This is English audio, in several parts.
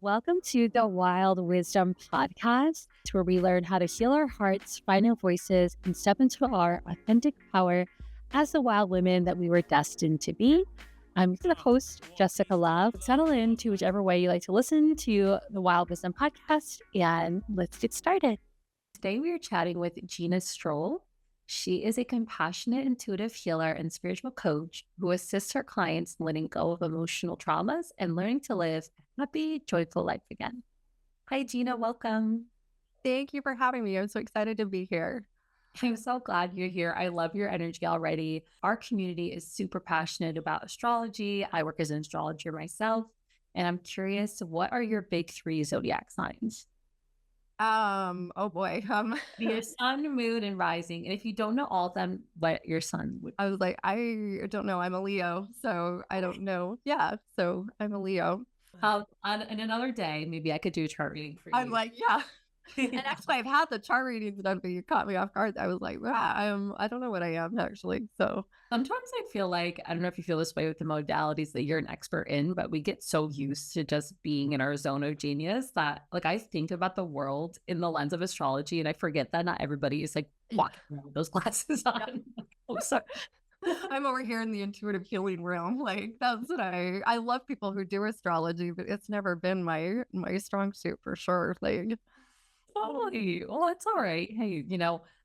Welcome to the Wild Wisdom Podcast, where we learn how to heal our hearts, find our voices, and step into our authentic power as the wild women that we were destined to be. I'm the host, Jessica Love. Settle into whichever way you like to listen to the Wild Wisdom Podcast, and let's get started. Today, we are chatting with Gina Strole. She is a compassionate, intuitive healer and spiritual coach who assists her clients in letting go of emotional traumas and learning to live a happy, joyful life again. Hi, Gina. Welcome. Thank you for having me. I'm so excited to be here. I'm so glad you're here. I love your energy already. Our community is super passionate about astrology. I work as an astrologer myself, and I'm curious, what are your big three zodiac signs? Oh boy. Your sun, moon, and rising. And if you don't know all of them, what your sun would. I was like, I don't know. I'm a Leo, so I don't know. Yeah, so I'm a Leo. On another day, maybe I could do a chart reading for I'm you. like, yeah. And actually, I've had the chart readings done, but you caught me off guard. I was like, I don't know what I am actually. So Sometimes I feel like, I don't know if you feel this way with the modalities that you're an expert in, but we get so used to just being in our zone of genius that like I think about the world in the lens of astrology and I forget that not everybody is like walking around with those glasses on. Oh, sorry. I'm over here in the intuitive healing realm. Like that's what I love people who do astrology, but it's never been my strong suit for sure. Like Totally. Well, it's all right. Hey,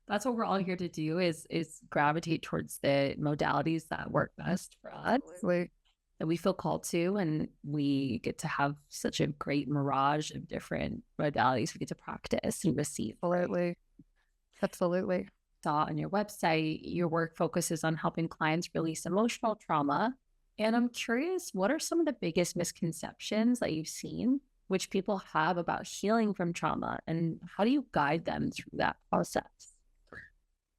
that's what we're all here to do is gravitate towards the modalities that work best for us, absolutely. that we feel called to, and we get to have such a great mirage of different modalities we get to practice and receive. Absolutely. Absolutely. Saw on your website, your work focuses on helping clients release emotional trauma. And I'm curious, what are some of the biggest misconceptions that you've seen, which people have about healing from trauma, and how do you guide them through that process?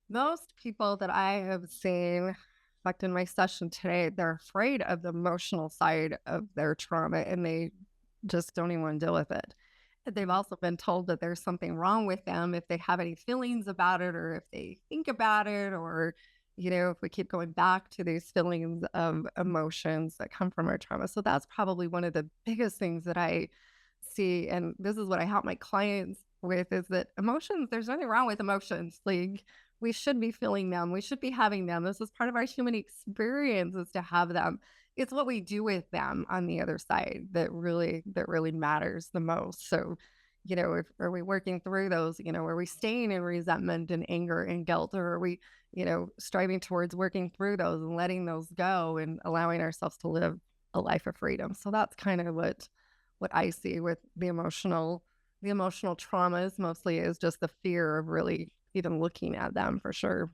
Most people that I have seen, in fact, in my session today, they're afraid of the emotional side of their trauma and they just don't even want to deal with it. They've also been told that there's something wrong with them if they have any feelings about it or if they think about it or, if we keep going back to these feelings of emotions that come from our trauma. So that's probably one of the biggest things that I see. And this is what I help my clients with is that emotions, there's nothing wrong with emotions. Like we should be feeling them. We should be having them. This is part of our human experience is to have them. It's what we do with them on the other side that really matters the most. So, if are we working through those, are we staying in resentment and anger and guilt, or are we, striving towards working through those and letting those go and allowing ourselves to live a life of freedom. So that's kind of what I see with the emotional traumas mostly is just the fear of really even looking at them for sure.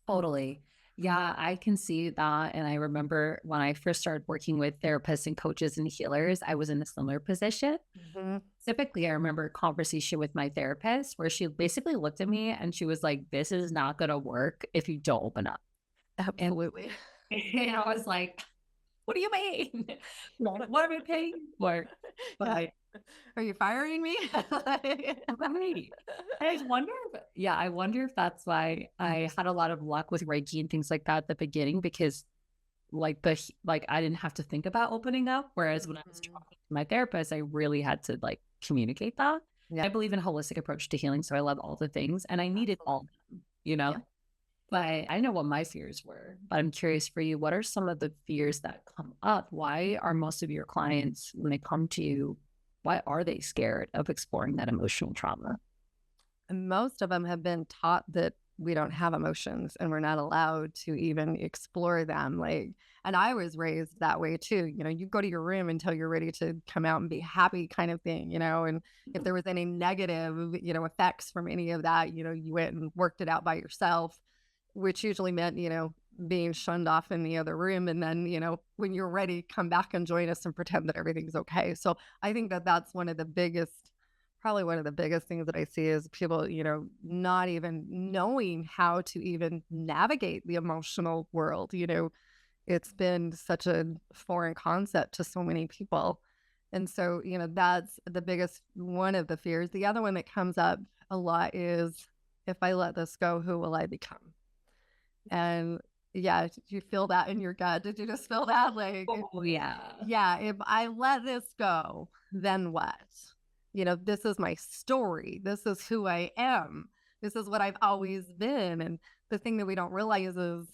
Totally. Yeah, I can see that. And I remember when I first started working with therapists and coaches and healers, I was in a similar position. Mhm. Typically, I remember a conversation with my therapist where she basically looked at me and she was like, "This is not going to work if you don't open up." And, Absolutely. and I was like, "What do you mean? What am I paying for?" Yeah. But Are you firing me? right. And I wonder I wonder if that's why I had a lot of luck with Reiki and things like that at the beginning because like I didn't have to think about opening up. Whereas when I was Mhm. talking to my therapist, I really had to like communicate that. Yeah, I believe in a holistic approach to healing, so I love all the things and I needed all absolutely. of them. Yeah. But I know what my fears were. But I'm curious for you, what are some of the fears that come up? Why are most of your clients, when they come to you, why are they scared of exploring that emotional trauma? And most of them have been taught that we don't have emotions and we're not allowed to even explore them. Like, and I was raised that way too. You go to your room until you're ready to come out and be happy, kind of thing. And if there was any negative, effects from any of that, you went and worked it out by yourself, which usually meant, being shunned off in the other room. And then, when you're ready, come back and join us and pretend that everything's okay. So I think that that's probably one of the biggest things that I see is people, not even knowing how to even navigate the emotional world. It's been such a foreign concept to so many people. And so, that's the biggest one of the fears. The other one that comes up a lot is if I let this go, who will I become? And yeah, did you feel that in your gut? Did you just feel that? Like, Oh, yeah. yeah, if I let this go, then what? This is my story. This is who I am. This is what I've always been. And the thing that we don't realize is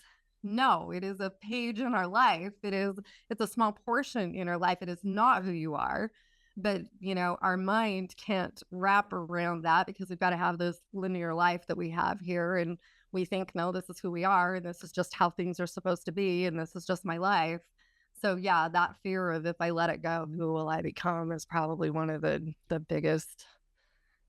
no, it is a page in our life. It's a small portion in our life. It is not who you are. But, our mind can't wrap around that because we've got to have this linear life that we have here. And we think, no, this is who we are. And this is just how things are supposed to be. And this is just my life. So yeah, that fear of if I let it go, who will I become is probably one of the biggest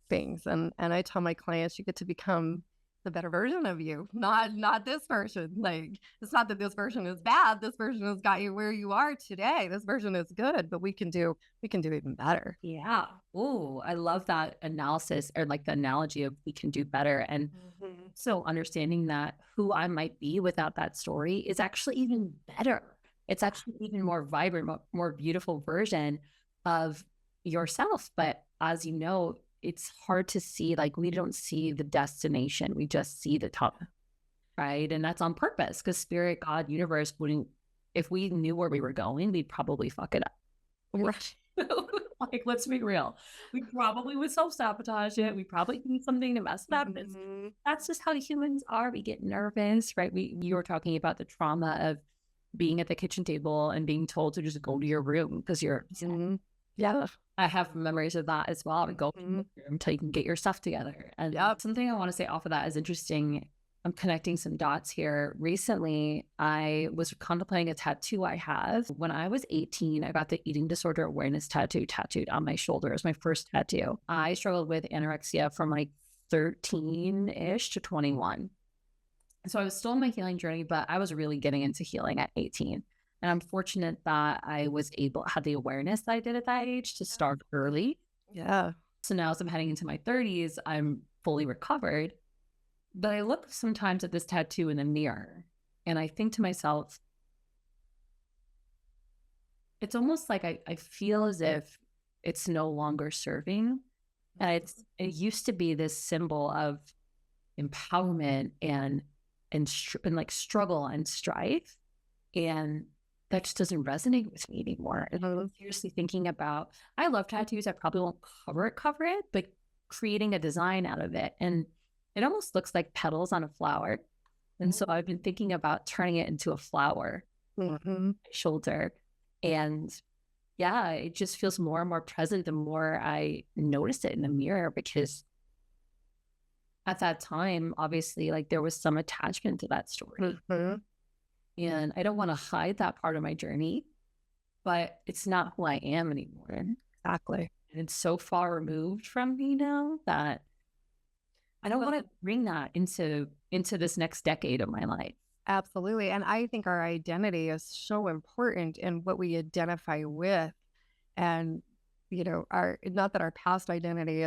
things. And I tell my clients, you get to become the better version of you, not this version. Like, it's not that this version is bad. This version has got you where you are today. This version is good, but we can do even better. Yeah. Oh, I love that analysis, or like the analogy of we can do better. And so understanding that who I might be without that story is actually even better. It's actually even more vibrant, more beautiful version of yourself. But as you know, it's hard to see. Like, we don't see the destination. We just see the top, right? And that's on purpose, because spirit, God, universe wouldn't, if we knew where we were going, we'd probably fuck it up. Right. Like, let's be real. We probably would self-sabotage it. We probably need something to mess it up. That's just how humans are. We get nervous, right? You were talking about the trauma of being at the kitchen table and being told to just go to your room because you're yeah. I have memories of that as well. Go to your room until you can get your stuff together. And something I want to say off of that is interesting. I'm connecting some dots here. Recently, I was contemplating a tattoo I have. When I was 18, I got the eating disorder awareness tattoo tattooed on my shoulder. It was my first tattoo. I struggled with anorexia from like 13-ish to 21. So I was still in my healing journey, but I was really getting into healing at 18. And I'm fortunate that I had the awareness that I did at that age to start early. Yeah. So now as I'm heading into my 30s, I'm fully recovered. But I look sometimes at this tattoo in the mirror and I think to myself, it's almost like I feel as if it's no longer serving. And it used to be this symbol of empowerment and like struggle and strife. And that just doesn't resonate with me anymore. And I'm seriously thinking about, I love tattoos. I probably won't cover it, but creating a design out of it. And it almost looks like petals on a flower. And so I've been thinking about turning it into a flower on my shoulder. And yeah, it just feels more and more present the more I notice it in the mirror, because at that time, obviously, like, there was some attachment to that story. And I don't want to hide that part of my journey, but it's not who I am anymore. Exactly. And it's so far removed from me now that I don't want to bring that into this next decade of my life. Absolutely. And I think our identity is so important in what we identify with. And, not that our past identity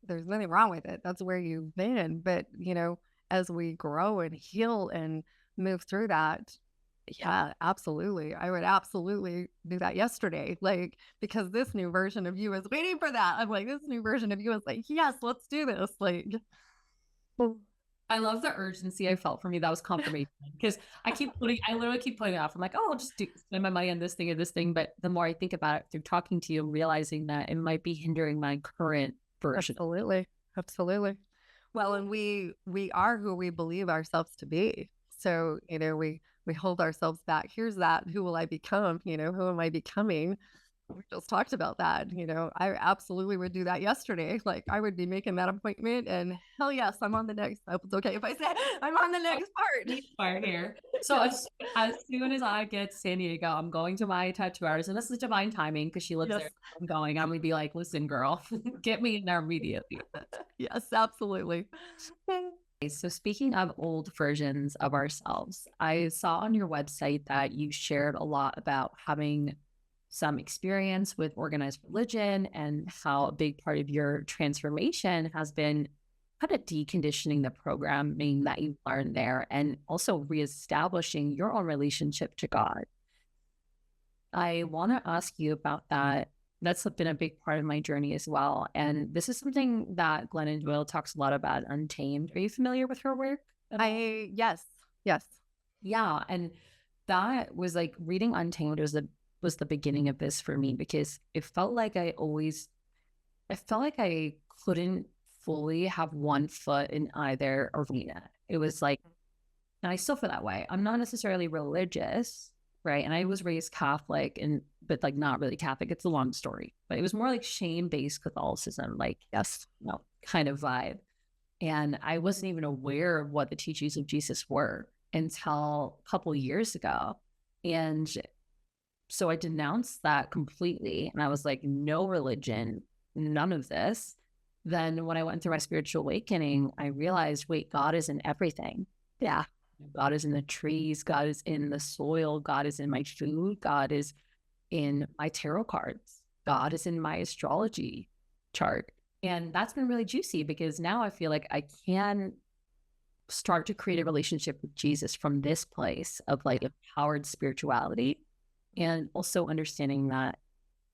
there's nothing wrong with it. That's where you've been. But, as we grow and heal and move through that, yeah, absolutely. I would absolutely do that yesterday. Like, because this new version of you is waiting for that. I'm like, this new version of you is like, yes, let's do this. Like, I love the urgency I felt for me. That was confirmation, because I literally keep putting it off. I'm like, oh, I'll just spend my money on this thing or this thing. But the more I think about it through talking to you, realizing that it might be hindering my current version. Absolutely. Well, and we are who we believe ourselves to be. So, we hold ourselves back. Here's that. Who will I become? Who am I becoming? We just talked about that. I absolutely would do that yesterday. Like, I would be making that appointment, and hell yes, I'm on the next. I hope it's okay if I say I'm on the next part here. So as soon as I get to San Diego, I'm going to my tattoo artist, and this is divine timing because she lives there. I'm going to be like, listen, girl, get me in there immediately. Yes, absolutely. So speaking of old versions of ourselves, I saw on your website that you shared a lot about having some experience with organized religion and how a big part of your transformation has been kind of deconditioning the programming that you learned there and also reestablishing your own relationship to God. I want to ask you about that. That's been a big part of my journey as well. And this is something that Glennon Doyle talks a lot about, Untamed. Are you familiar with her work? Yes. Yeah. And that was like reading Untamed was a was the beginning of this for me, because it felt like I felt like I couldn't fully have one foot in either arena. It was like, and I still feel that way. I'm not necessarily religious, right? And I was raised Catholic, but like not really Catholic. It's a long story, but it was more like shame-based Catholicism, like, Yes. kind of vibe. And I wasn't even aware of what the teachings of Jesus were until a couple years ago. And so I denounced that completely. And I was like, no religion, none of this. Then when I went through my spiritual awakening, I realized, wait, God is in everything. Yeah. God is in the trees. God is in the soil. God is in my food. God is in my tarot cards. God is in my astrology chart. And that's been really juicy, because now I feel like I can start to create a relationship with Jesus from this place of like empowered spirituality, and also understanding that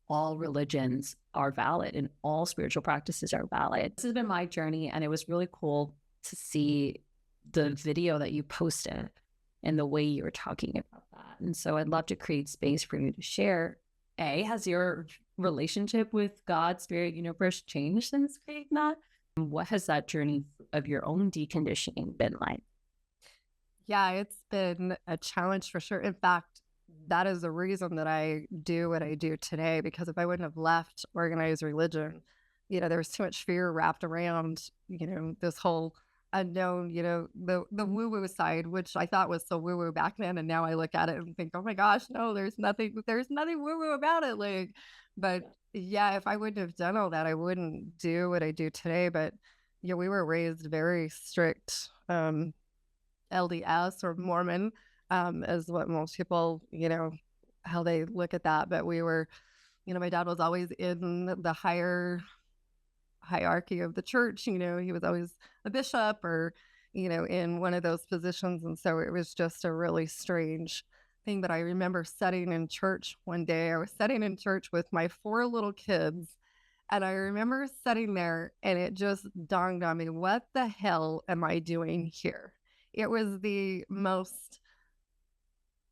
all religions are valid and all spiritual practices are valid. This has been my journey, and it was really cool to see the video that you posted and the way you were talking about that. And so I'd love to create space for you to share. Has your relationship with God, spirit, universe changed since creating that? And what has that journey of your own deconditioning been like? Yeah, it's been a challenge for sure. In fact, that is the reason that I do what I do today, because if I wouldn't have left organized religion, there was too much fear wrapped around, this whole unknown, the woo-woo side, which I thought was so woo-woo back then. And now I look at it and think, oh my gosh, no, there's nothing woo-woo about it. Like, but yeah, if I wouldn't have done all that, I wouldn't do what I do today. But yeah, we were raised very strict, LDS or Mormon, is what most people, how they look at that. But we were, my dad was always in the higher hierarchy of the church. He was always a bishop or, in one of those positions. And so it was just a really strange thing. But I remember sitting in church one day. I was sitting in church with my 4 little kids. And I remember sitting there and it just dawned on me, what the hell am I doing here? It was the most,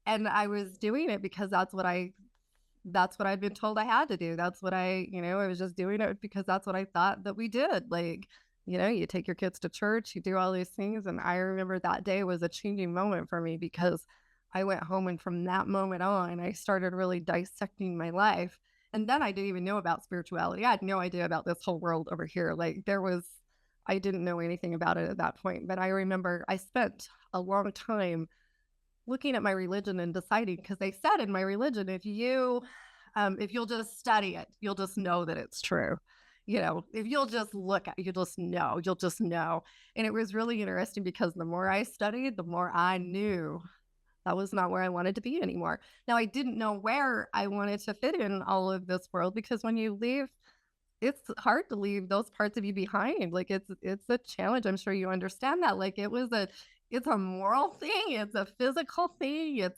and I was doing it because that's what I'd been told I had to do. That's what I was just doing it because that's what I thought that we did. Like, you take your kids to church, you do all these things. And I remember that day was a changing moment for me, because I went home and from that moment on, I started really dissecting my life. And then I didn't even know about spirituality. I had no idea about this whole world over here. Like I didn't know anything about it at that point. But I remember I spent a long time looking at my religion and deciding, because they said in my religion, if you'll just study it, you'll just know that it's true. If you'll just look at it, you'll just know. And it was really interesting, because the more I studied, the more I knew that was not where I wanted to be anymore. Now, I didn't know where I wanted to fit in all of this world, because when you leave, it's hard to leave those parts of you behind. Like it's a challenge. I'm sure you understand that. Like it's a moral thing, it's a physical thing,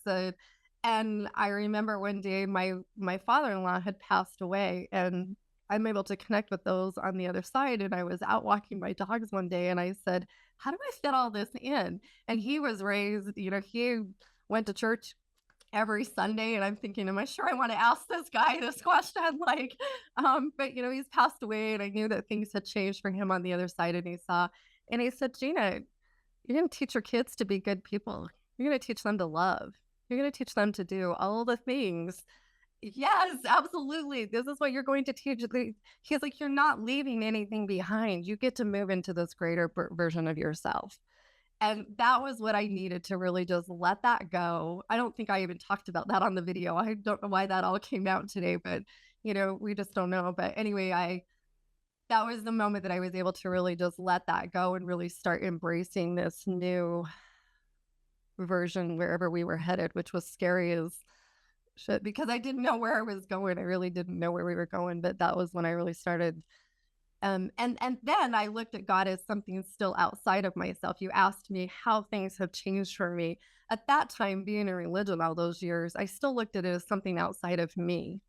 and I remember one day my father-in-law had passed away, and I'm able to connect with those on the other side. And I was out walking my dogs one day and I said, how do I fit all this in? And he was raised, he went to church every Sunday. And I'm thinking, am I sure I want to ask this guy this question? Like, but he's passed away, and I knew that things had changed for him on the other side. And he said, Gina, you're going to teach your kids to be good people. You're going to teach them to love. You're going to teach them to do all the things. Yes, absolutely. This is what you're going to teach. He's like, you're not leaving anything behind. You get to move into this greater version of yourself. And that was what I needed to really just let that go. I don't think I even talked about that on the video. I don't know why that all came out today, but we just don't know. But anyway, that was the moment that I was able to really just let that go and really start embracing this new version wherever we were headed, which was scary as shit, because I didn't know where I was going. I really didn't know where we were going, but that was when I really started. And then I looked at God as something still outside of myself. You asked me how things have changed for me. At that time, being in religion all those years, I still looked at it as something outside of me.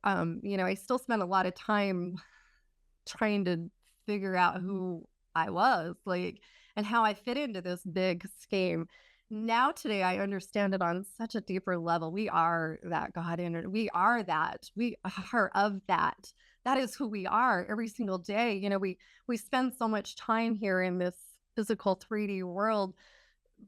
I still spent a lot of time trying to figure out who I was, like, and how I fit into this big scheme. now today I understand it on such a deeper level. We are that God energy. We are that. We are of that. That is who we are every single day. You know, we spend so much time here in this physical 3D world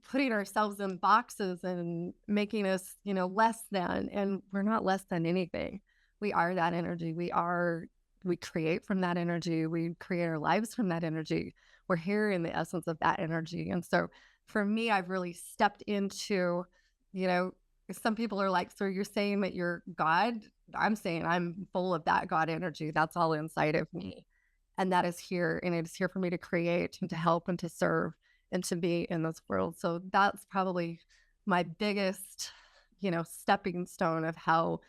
putting ourselves in boxes and making us, you know, less than, and we're not less than anything. We are that energy. We create from that energy. We create our lives from that energy. We're here in the essence of that energy. And so for me, I've really stepped into, you know, some people are like, so you're saying that you're God? I'm saying I'm full of that God energy. That's all inside of me. And that is here. And it's here for me to create and to help and to serve and to be in this world. So that's probably my biggest, you know, stepping stone of how,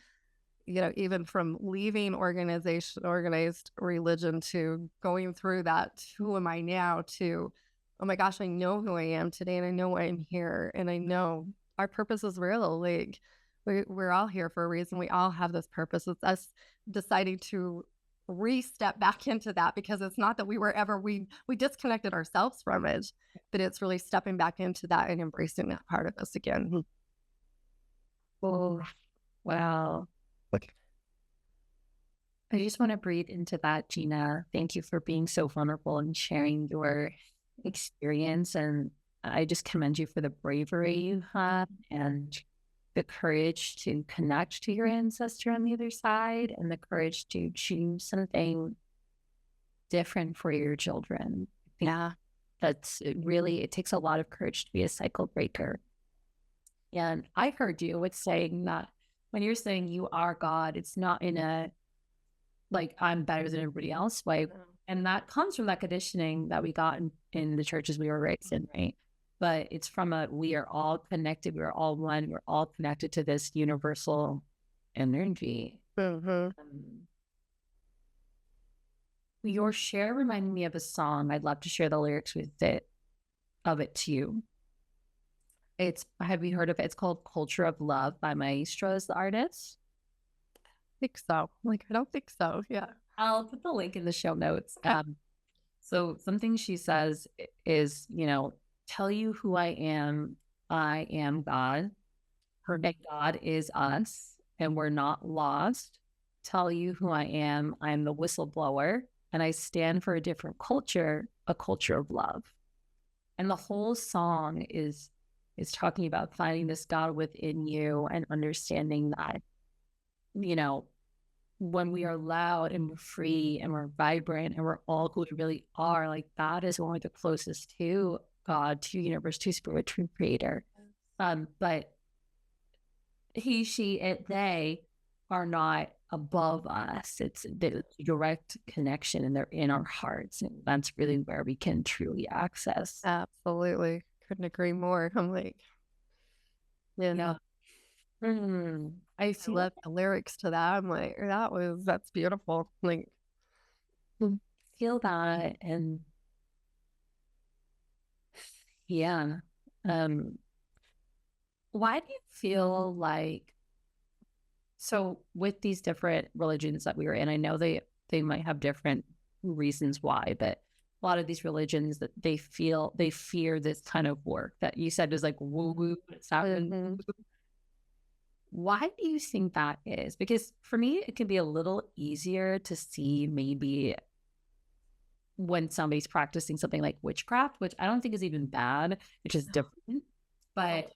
you know, even from leaving organized religion to going through that, who am I now, to, oh my gosh, I know who I am today and I know why I'm here and I know our purpose is real. Like we're all here for a reason. We all have this purpose. It's us deciding to re-step back into that, because it's not that we disconnected ourselves from it, but it's really stepping back into that and embracing that part of us again. Oh, wow. I just want to breathe into that, Gina. Thank you for being so vulnerable and sharing your experience. And I just commend you for the bravery you have and the courage to connect to your ancestor on the other side and the courage to choose something different for your children. Yeah. That's really, it takes a lot of courage to be a cycle breaker. And I heard you with saying that when you're saying you are God, it's not in a like I'm better than everybody else way. And that comes from that conditioning that we got in the churches we were raised in, right? But it's from we are all connected, we're all one, we're all connected to this universal energy. Your share reminded me of a song. I'd love to share the lyrics of it to you. Have you heard of it? It's called Culture of Love by Maestro as the artist. Think so. Like, I don't think so. Yeah. I'll put the link in the show notes. So something she says is, you know, tell you who I am God. And God is us, and we're not lost. Tell you who I am the whistleblower, and I stand for a different culture, a culture of love. And the whole song is talking about finding this God within you and understanding that, you know, when we are loud and we're free and we're vibrant and we're all who we really are, like that is when we're the closest to God, to universe, to spirit, to creator. But he, she, it, they are not above us. It's the direct connection and they're in our hearts. And that's really where we can truly access. Absolutely. Couldn't agree more. I'm like, Yeah. I love the lyrics to that. I'm like, that's beautiful. Like, feel that. And yeah. Why do you feel like, so with these different religions that we were in, I know they might have different reasons why, but a lot of these religions that they fear this kind of work that you said is like woo woo. Why do you think that is? Because for me, it can be a little easier to see maybe when somebody's practicing something like witchcraft, which I don't think is even bad, which is different, but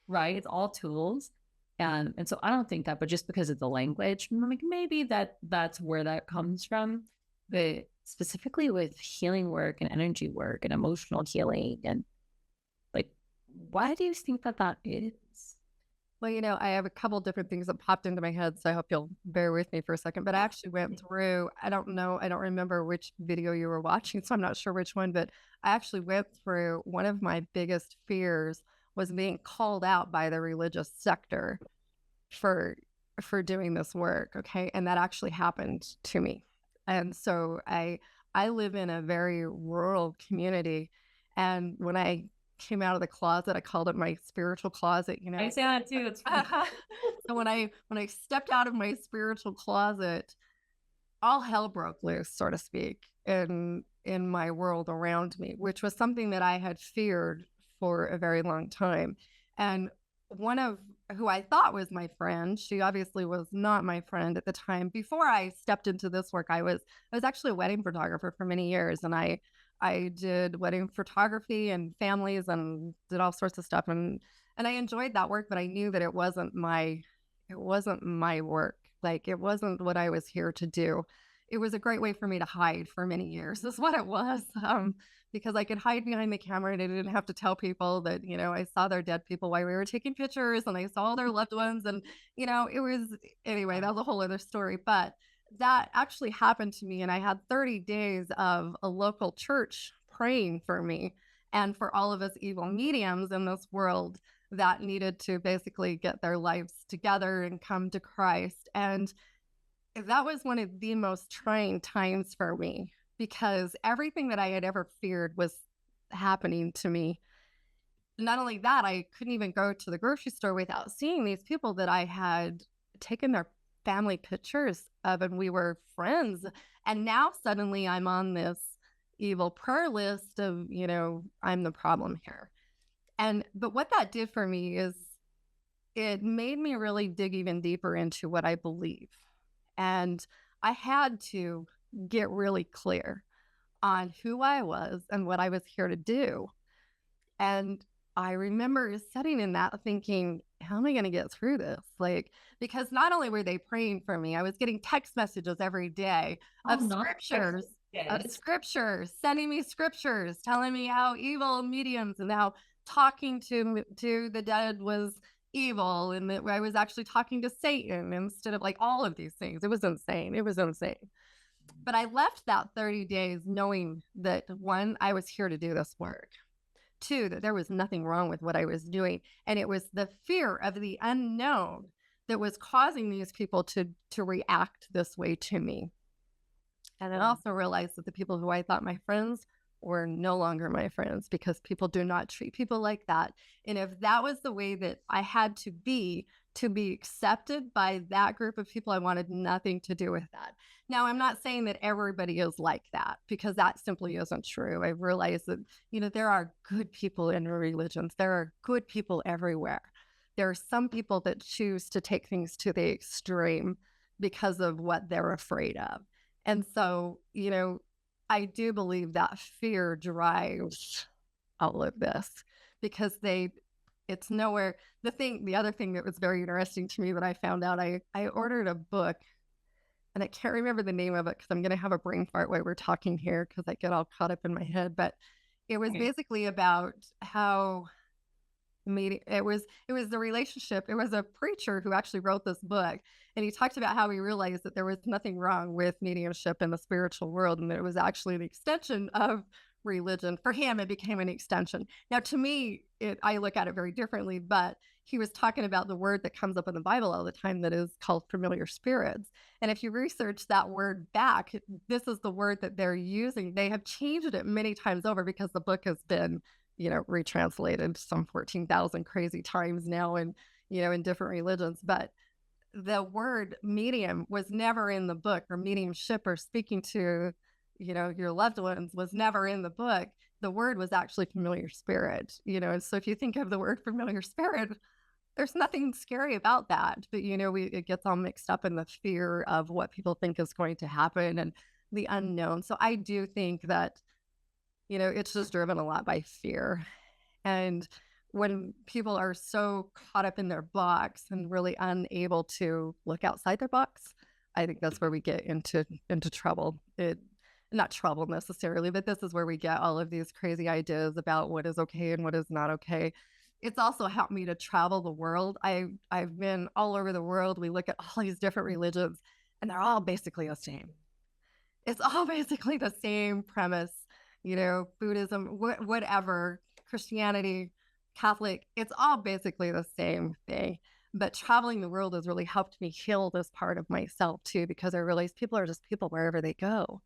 right, it's all tools. And so I don't think that, but just because of the language, I'm like, maybe that's where that comes from. But specifically with healing work and energy work and emotional healing, and like, why do you think that is? Well, you know, I have a couple different things that popped into my head, so I hope you'll bear with me for a second. But I actually went through, I don't remember which video you were watching, so I'm not sure which one, but I actually went through one of my biggest fears was being called out by the religious sector for doing this work. Okay. And that actually happened to me. And so I live in a very rural community. And when I came out of the closet, I called it my spiritual closet, you know. I say that too. It's so when I stepped out of my spiritual closet, all hell broke loose, so to speak, in my world around me, which was something that I had feared for a very long time. And one of who I thought was my friend, she obviously was not my friend at the time. Before I stepped into this work, I was actually a wedding photographer for many years, and I did wedding photography and families and did all sorts of stuff, and I enjoyed that work, but I knew that it wasn't my work. Like, it wasn't what I was here to do. It was a great way for me to hide for many years, is what it was. Because I could hide behind the camera and I didn't have to tell people that, I saw their dead people while we were taking pictures and I saw their loved ones. And, it was, anyway, that was a whole other story. But that actually happened to me. And I had 30 days of a local church praying for me and for all of us evil mediums in this world that needed to basically get their lives together and come to Christ. And that was one of the most trying times for me because everything that I had ever feared was happening to me. Not only that, I couldn't even go to the grocery store without seeing these people that I had taken their family pictures of, and we were friends. And now suddenly I'm on this evil prayer list of, I'm the problem here. But what that did for me is it made me really dig even deeper into what I believe. And I had to get really clear on who I was and what I was here to do. And I remember sitting in that thinking, how am I going to get through this? Like, because not only were they praying for me, I was getting text messages every day Oh, of not scriptures, yes. sending me scriptures, telling me how evil mediums and how talking to the dead was evil and that I was actually talking to Satan instead of like all of these things. It was insane. It was insane. But I left that 30 days knowing that one, I was here to do this work. Two, that there was nothing wrong with what I was doing. And it was the fear of the unknown that was causing these people to react this way to me. And I also realized that the people who I thought my friends were no longer my friends because people do not treat people like that. And if that was the way that I had to be accepted by that group of people, I wanted nothing to do with that. Now, I'm not saying that everybody is like that because that simply isn't true. I realized that, there are good people in religions. There are good people everywhere. There are some people that choose to take things to the extreme because of what they're afraid of. And so, I do believe that fear drives all of this because it's nowhere. The other thing that was very interesting to me that I found out, I ordered a book and I can't remember the name of it because I'm going to have a brain fart while we're talking here because I get all caught up in my head. But it was basically about how it was the relationship. It was a preacher who actually wrote this book, and he talked about how he realized that there was nothing wrong with mediumship in the spiritual world, and that it was actually an extension of religion. For him, it became an extension. Now, to me, I look at it very differently, but he was talking about the word that comes up in the Bible all the time that is called familiar spirits. And if you research that word back, this is the word that they're using. They have changed it many times over because the book has been retranslated some 14,000 crazy times now and, in different religions. But the word medium was never in the book, or mediumship, or speaking to, your loved ones was never in the book. The word was actually familiar spirit, and so if you think of the word familiar spirit, there's nothing scary about that. But, it gets all mixed up in the fear of what people think is going to happen and the unknown. So I do think that it's just driven a lot by fear. And when people are so caught up in their box and really unable to look outside their box, I think that's where we get into trouble. Not trouble necessarily, but this is where we get all of these crazy ideas about what is okay and what is not okay. It's also helped me to travel the world. I've been all over the world. We look at all these different religions, and they're all basically the same. It's all basically the same premise, Buddhism, whatever, Christianity, Catholic, it's all basically the same thing. But traveling the world has really helped me heal this part of myself too, because I realize people are just people wherever they go.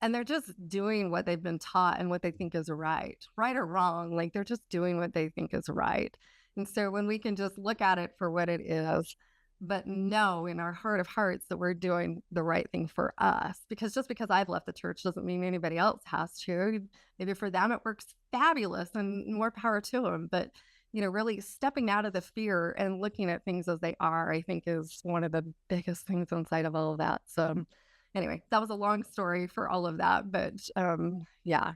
And they're just doing what they've been taught and what they think is right or wrong. Like, they're just doing what they think is right. And so when we can just look at it for what it is, but know in our heart of hearts that we're doing the right thing for us. Because just because I've left the church doesn't mean anybody else has to. Maybe for them it works fabulous and more power to them. But, really stepping out of the fear and looking at things as they are, I think is one of the biggest things inside of all of that. So anyway, that was a long story for all of that. But yeah.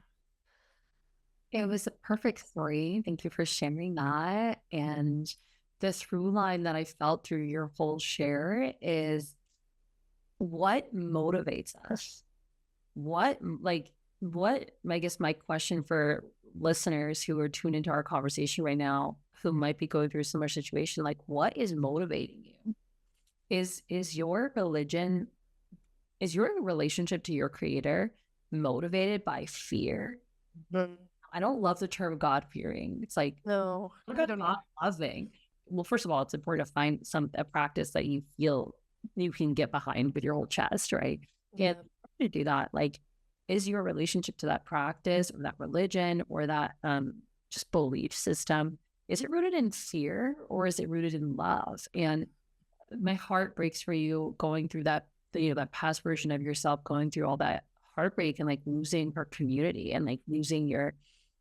It was a perfect story. Thank you for sharing that. And the through line that I felt through your whole share is what motivates us? What, I guess my question for listeners who are tuned into our conversation right now, who might be going through a similar situation, like what is motivating you? Is your religion, is your relationship to your creator motivated by fear? Mm. I don't love the term God fearing. It's like, No, what I about don't know. God loving? Well, first of all, it's important to find a practice that you feel you can get behind with your whole chest, right? And to do that, like, is your relationship to that practice or that religion or that just belief system, is it rooted in fear or is it rooted in love? And my heart breaks for you going through that, that past version of yourself, going through all that heartbreak and like losing her community and like losing your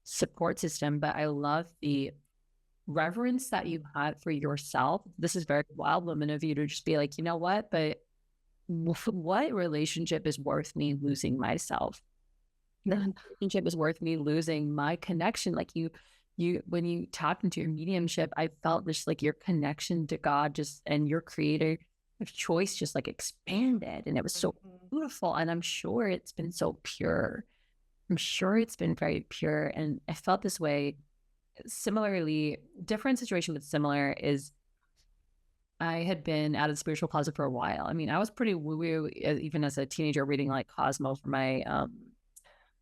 support system. But I love the reverence that you had for yourself. This is very wild woman of you to just be like, you know what? But what relationship is worth me losing myself? The relationship is worth me losing my connection. Like when you tapped into your mediumship, I felt just like your connection to God just and your creator of choice just like expanded. And it was so beautiful. And I'm sure it's been so pure. I'm sure it's been very pure. And I felt this way similarly. Different situation, but similar is I had been out of the spiritual closet for a while. I mean, I was pretty woo-woo even as a teenager reading like Cosmo for my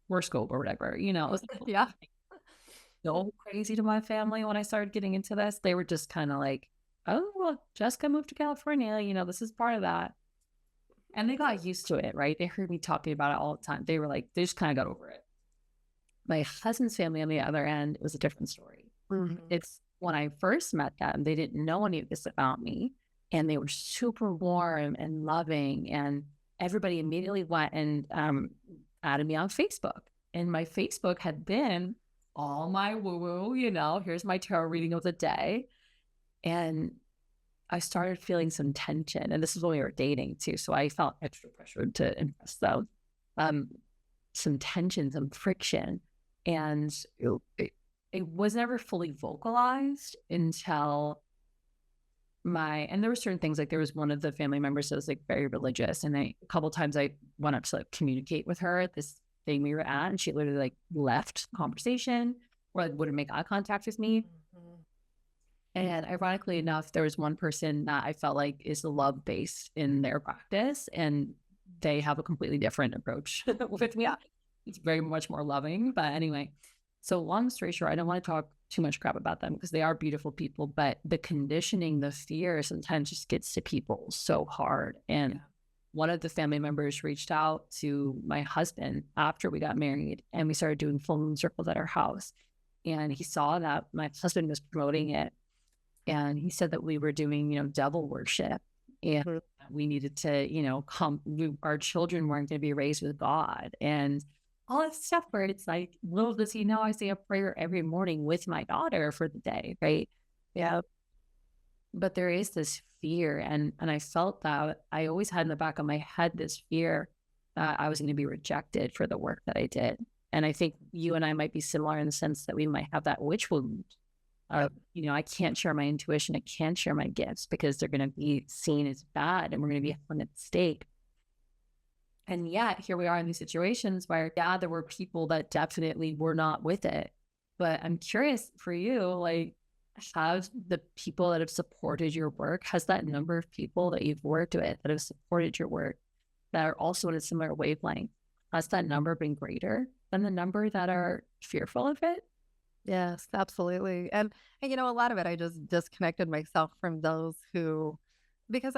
horoscope or whatever, it was Yeah. so crazy to my family when I started getting into this. They were just kind of like, oh, well, Jessica moved to California, this is part of that. And they got used to it, right? They heard me talking about it all the time. They were like, they just kind of got over it. My husband's family on the other end was a different story. It's when I first met them, they didn't know any of this about me. And they were super warm and loving. And everybody immediately went and added me on Facebook. And my Facebook had been all my woo-woo, here's my tarot reading of the day. And I started feeling some tension. And this is when we were dating too. So I felt extra pressured to impress them. Some tension, some friction. And it was never fully vocalized until and there were certain things, like there was one of the family members that was like very religious. And a couple of times I went up to like communicate with her at this thing we were at, and she literally like left the conversation or like wouldn't make eye contact with me. And ironically enough, there was one person that I felt like is love based in their practice, and they have a completely different approach with me. It's very much more loving. But anyway, so long story short, I don't want to talk too much crap about them because they are beautiful people, but the conditioning, the fear sometimes just gets to people so hard. And one of the family members reached out to my husband after we got married, and we started doing full moon circles at our house. And he saw that my husband was promoting it. And he said that we were doing, devil worship, and we needed to, our children weren't going to be raised with God and all that stuff, where it's like, little does he know, I say a prayer every morning with my daughter for the day. Right. Yeah. But there is this fear. And I felt that I always had in the back of my head, this fear that I was going to be rejected for the work that I did. And I think you and I might be similar in the sense that we might have that witch wound. I can't share my intuition. I can't share my gifts because they're going to be seen as bad and we're going to be held at stake. And yet here we are in these situations where, there were people that definitely were not with it. But I'm curious for you, like, have the people that have supported your work, has that number of people that you've worked with that have supported your work that are also in a similar wavelength, has that number been greater than the number that are fearful of it? Yes, absolutely. And a lot of it, I just disconnected myself from those who, because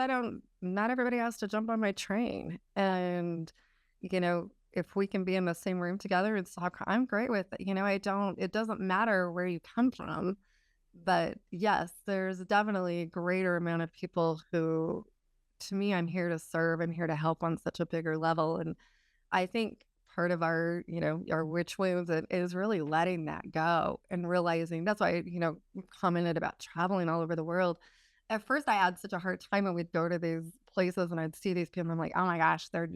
not everybody has to jump on my train. And, if we can be in the same room together and talk, I'm great with it. It doesn't matter where you come from. But yes, there's definitely a greater amount of people who, to me, I'm here to serve. I'm here to help on such a bigger level. And I think part of our, our witch wounds is really letting that go and realizing that's why, commented about traveling all over the world. At first, I had such a hard time when we'd go to these places and I'd see these people. I'm like, oh my gosh, there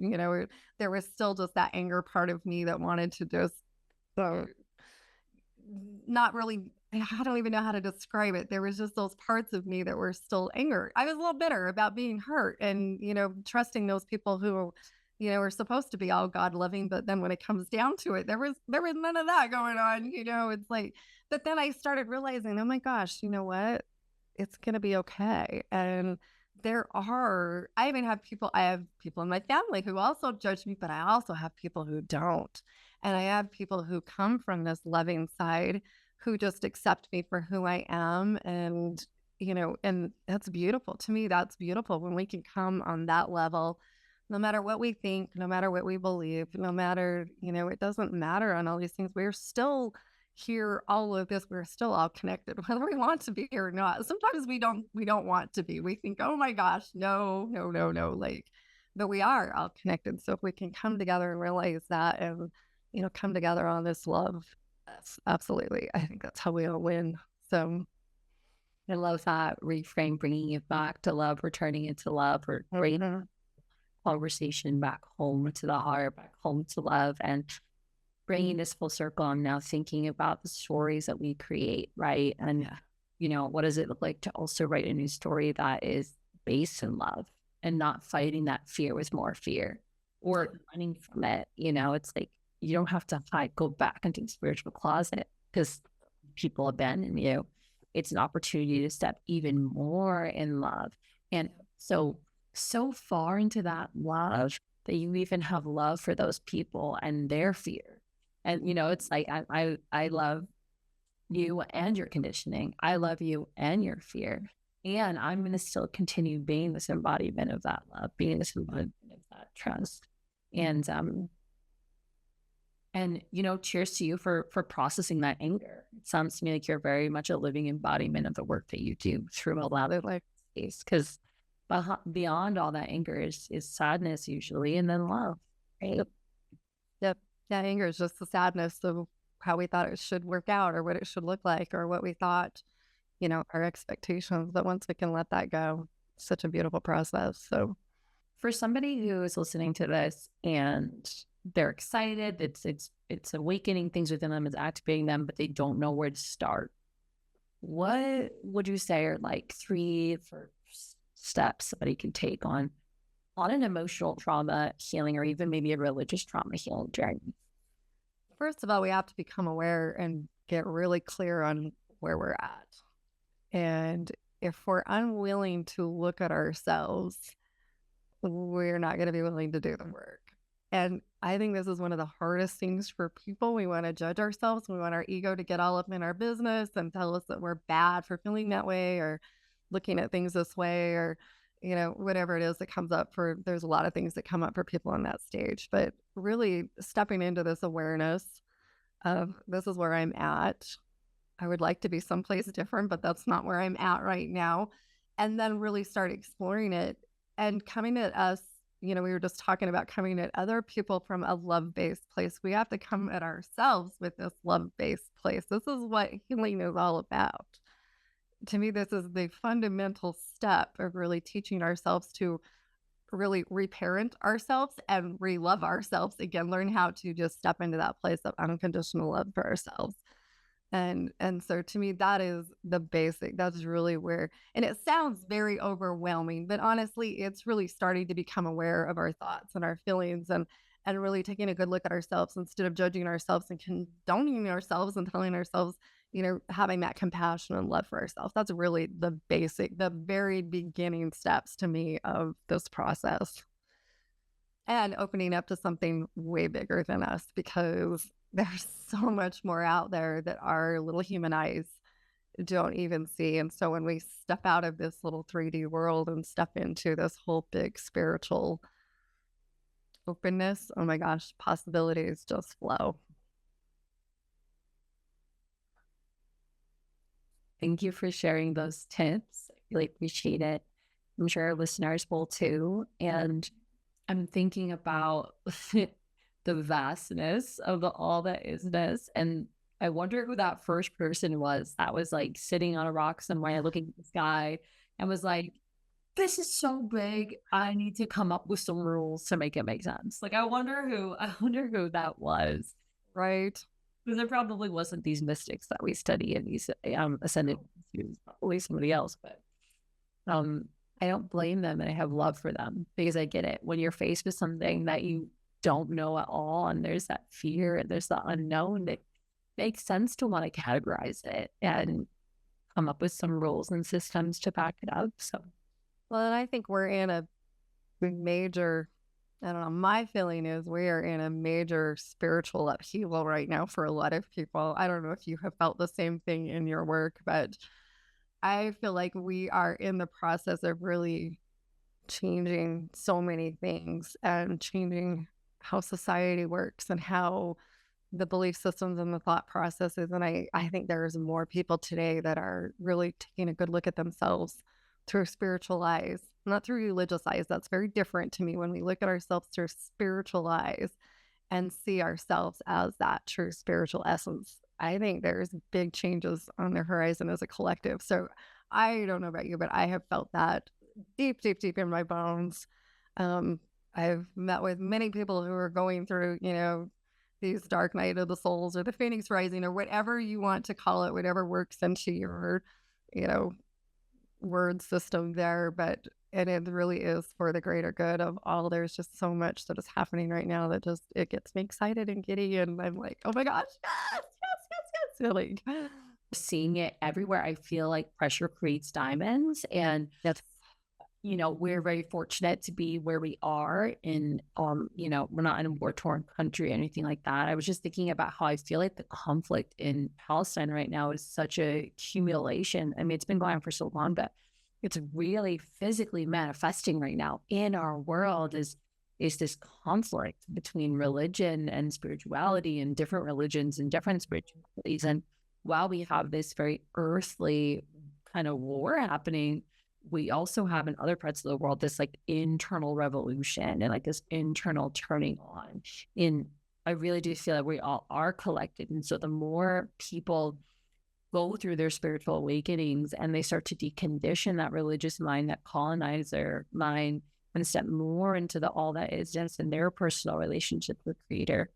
was still just that anger part of me that wanted to just uh, not really, I don't even know how to describe it. There was just those parts of me that were still anger. I was a little bitter about being hurt and, trusting those people who, are supposed to be all God loving. But then when it comes down to it, there was none of that going on. It's like, but then I started realizing, oh my gosh, you know what? It's going to be okay. And I have people in my family who also judge me, but I also have people who don't. And I have people who come from this loving side who just accept me for who I am. And that's beautiful. To me, that's beautiful when we can come on that level, no matter what we think, no matter what we believe, no matter, it doesn't matter on all these things. We're still here, all of this, we're still all connected, whether we want to be or not. Sometimes we don't want to be. We think, oh my gosh, no, no, no, no. But we are all connected. So if we can come together and realize that and come together on this love. Yes, absolutely. I think that's how we all win. So, I love that reframe, bringing it back to love, returning it to love, or bringing conversation back home to the heart, back home to love, and bringing this full circle. I'm now thinking about the stories that we create, right? And, what does it look like to also write a new story that is based in love and not fighting that fear with more fear or running from it? It's like you don't have to go back into the spiritual closet because people abandon you. It's an opportunity to step even more in love. And so far into that love that you even have love for those people and their fear. And it's like I love you and your conditioning. I love you and your fear. And I'm going to still continue being this embodiment of that love, being this embodiment of that trust. And cheers to you for processing that anger. It sounds to me like you're very much a living embodiment of the work that you do through a lot of space. Because beyond all that anger is sadness usually, and then love, right? Yep. Yeah, anger is just the sadness of how we thought it should work out or what it should look like or what we thought, our expectations. But once we can let that go, it's such a beautiful process. So for somebody who is listening to this and they're excited, it's awakening things within them, it's activating them, but they don't know where to start, what would you say are like 3 steps somebody can take on an emotional trauma healing or even maybe a religious trauma healing journey? first of all, we have to become aware and get really clear on where we're at. And if we're unwilling to look at ourselves, we're not going to be willing to do the work. And I think this is one of the hardest things for people. We want to judge ourselves. We want our ego to get all up in our business and tell us that we're bad for feeling that way or looking at things this way or, whatever it is that comes up there's a lot of things that come up for people on that stage. But really stepping into this awareness of this is where I'm at. I would like to be someplace different, but that's not where I'm at right now. And then really start exploring it and coming at us. We were just talking about coming at other people from a love based place. We have to come at ourselves with this love based place. This is what healing is all about. To me, this is the fundamental step of really teaching ourselves to really reparent ourselves and re-love ourselves again, learn how to just step into that place of unconditional love for ourselves. And so to me, that is the basic. That's really where, and it sounds very overwhelming, but honestly, it's really starting to become aware of our thoughts and our feelings and really taking a good look at ourselves instead of judging ourselves and condoning ourselves and telling ourselves, having that compassion and love for ourselves. That's really the basic, the very beginning steps to me of this process and opening up to something way bigger than us because there's so much more out there that our little human eyes don't even see. And so when we step out of this little 3D world and step into this whole big spiritual openness, oh my gosh, possibilities just flow. Thank you for sharing those tips. I really appreciate it. I'm sure our listeners will too. And I'm thinking about the vastness of the all that is this. And I wonder who that first person was that was like sitting on a rock somewhere looking at the sky and was like, this is so big. I need to come up with some rules to make it make sense. Like I wonder who that was. Right. Because there probably wasn't these mystics that we study in these ascended students, probably somebody else, but um I don't blame them and I have love for them because I get it. When you're faced with something that you don't know at all and there's that fear and there's the unknown, it makes sense to want to categorize it and come up with some rules and systems to back it up. So Well, and I think we're in a major, I don't know, my feeling is we are in a major spiritual upheaval right now for a lot of people. I don't know if you have felt the same thing in your work, but I feel like we are in the process of really changing so many things and changing how society works and how the belief systems and the thought processes. And I think there's more people today that are really taking a good look at themselves through spiritual eyes, not through religious eyes. That's very different to me when we look at ourselves through spiritual eyes and see ourselves as that true spiritual essence. I think there's big changes on the horizon as a collective. So I don't know about you, but I have felt that deep, deep, deep in my bones. Um, I've met with many people who are going through, these dark night of the souls or the phoenix rising or whatever you want to call it, whatever works into your, you know, word system there. But and it really is for the greater good of all. There's just so much that is happening right now that just it gets me excited and giddy, and I'm like, oh my gosh, yes, yes, yes, yes, like, seeing it everywhere, I feel like pressure creates diamonds. And yes, we're very fortunate to be where we are in, we're not in a war-torn country or anything like that. I was just thinking about how I feel like the conflict in Palestine right now is such a accumulation. I mean, it's been going on for so long, but it's really physically manifesting right now in our world is this conflict between religion and spirituality and different religions and different spiritualities. And while we have this very earthly kind of war happening, we also have in other parts of the world this like internal revolution and like this internal turning on. In I really do feel that we all are collected. And so the more people go through their spiritual awakenings and they start to decondition that religious mind, that colonizer mind, and step more into the all that is just in their personal relationship with Creator.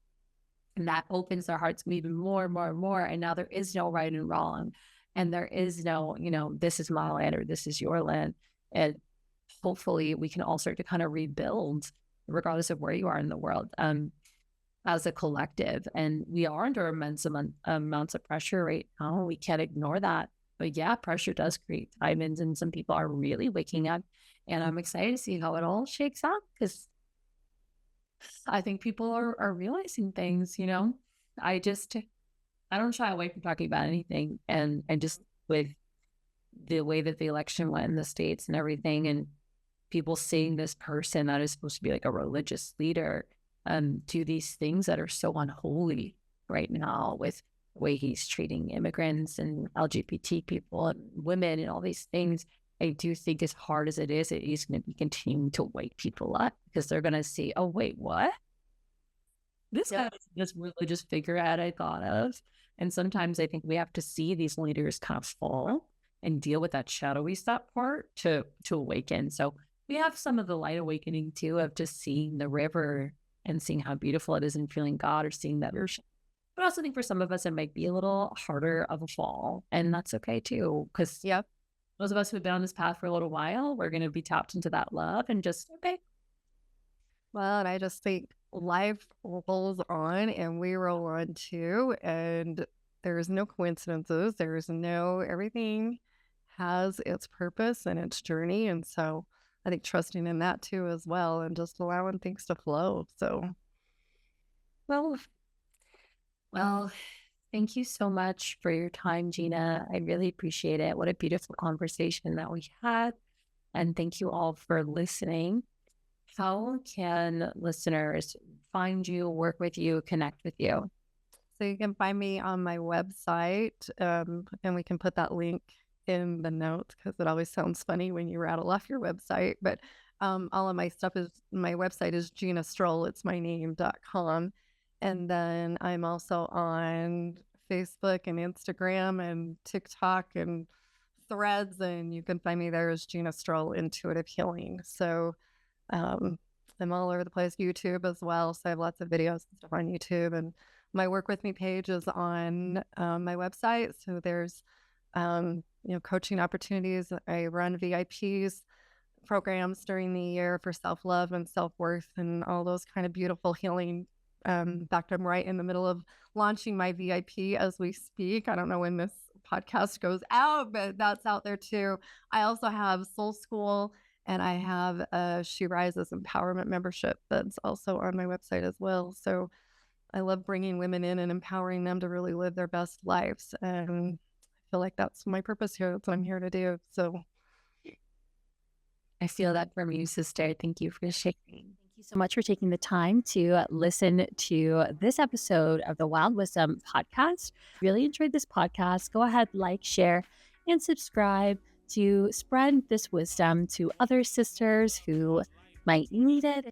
And that opens their hearts even more and more and more. And now there is no right and wrong. And there is no, this is my land or this is your land. And hopefully we can all start to kind of rebuild, regardless of where you are in the world, as a collective. And we are under immense amounts of pressure right now. We can't ignore that. But yeah, pressure does create diamonds, and some people are really waking up. And I'm excited to see how it all shakes out because I think people are realizing things, I don't shy away from talking about anything. And just with the way that the election went in the States and everything, and people seeing this person that is supposed to be like a religious leader do these things that are so unholy right now with the way he's treating immigrants and LGBT people and women and all these things. I do think as hard as it is going to be continuing to wake people up because they're going to see, oh, wait, what? This guy is this religious figure I thought of. And sometimes I think we have to see these leaders kind of fall and deal with that shadowy step part to awaken. So we have some of the light awakening too of just seeing the river and seeing how beautiful it is and feeling God or seeing that ocean. But I also think for some of us, it might be a little harder of a fall. And that's okay too. Because those of us who have been on this path for a little while, we're going to be tapped into that love and just, okay. Well, and I just think life rolls on and we roll on too. And there's no coincidences. Everything has its purpose and its journey. And so I think trusting in that too as well and just allowing things to flow. So, well, thank you so much for your time, Gina. I really appreciate it. What a beautiful conversation that we had. And thank you all for listening. How can listeners find you, work with you, connect with you? So you can find me on my website, and we can put that link in the notes because it always sounds funny when you rattle off your website. But all of my stuff is my website is Gina Strole. It's my name.com. And then I'm also on Facebook and Instagram and TikTok and Threads, and you can find me there as Gina Strole Intuitive Healing. So um, I'm all over the place, YouTube as well. So I have lots of videos and stuff on YouTube. And my Work With Me page is on my website. So there's, coaching opportunities. I run VIPs programs during the year for self-love and self-worth and all those kind of beautiful healing. In fact, I'm right in the middle of launching my VIP as we speak. I don't know when this podcast goes out, but that's out there too. I also have Soul School, and I have a She Rises Empowerment membership that's also on my website as well. So I love bringing women in and empowering them to really live their best lives. And I feel like that's my purpose here. That's what I'm here to do. So I feel that from you, sister. Thank you for sharing. Thank you so much for taking the time to listen to this episode of the Wild Wisdom podcast. Really enjoyed this podcast. Go ahead, like, share, and subscribe to spread this wisdom to other sisters who might need it.